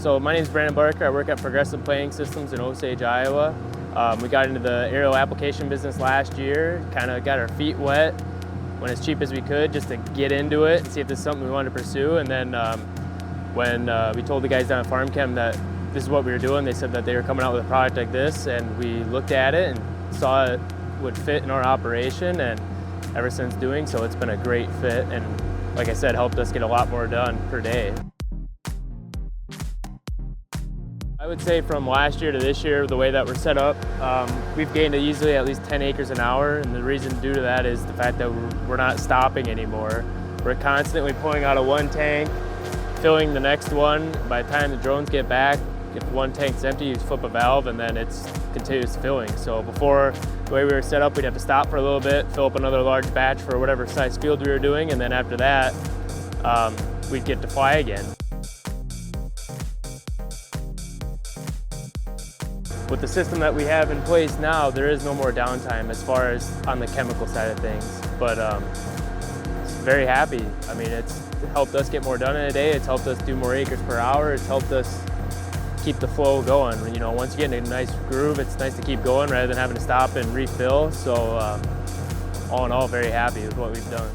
So my name is Brandon Barker. I work at 𝗵𝗶'𝗃𝗃 Planning Systems in Osage, Iowa. We got into the aerial application business last year, kind of got our feet wet when as cheap as we could just to get into it and see if this is something we wanted to pursue. And then when we told the guys down at Farm Chem that this is what we were doing, they said that they were coming out with a product like this, and we looked at it and saw it would fit in our operation, and ever since doing so, it's been a great fit, and like I said, helped us get a lot more done per day. I would say from last year to this year, the way that we're set up, we've gained easily at least 10 acres an hour, and the reason due to that is the fact that we're not stopping anymore. We're constantly pulling out of one tank, filling the next one. By the time the drones get back, if one tank's empty, you flip a valve and then it's continuous filling. So before, the way we were set up, we'd have to stop for a little bit, fill up another large batch for whatever size field we were doing, and then after that, we'd get to fly again. With the system that we have in place now, there is no more downtime as far as on the chemical side of things, but very happy. I mean, it's helped us get more done in a day, it's helped us do more acres per hour, it's helped us keep the flow going. You know, once you get in a nice groove, it's nice to keep going rather than having to stop and refill. So all in all, very happy with what we've done.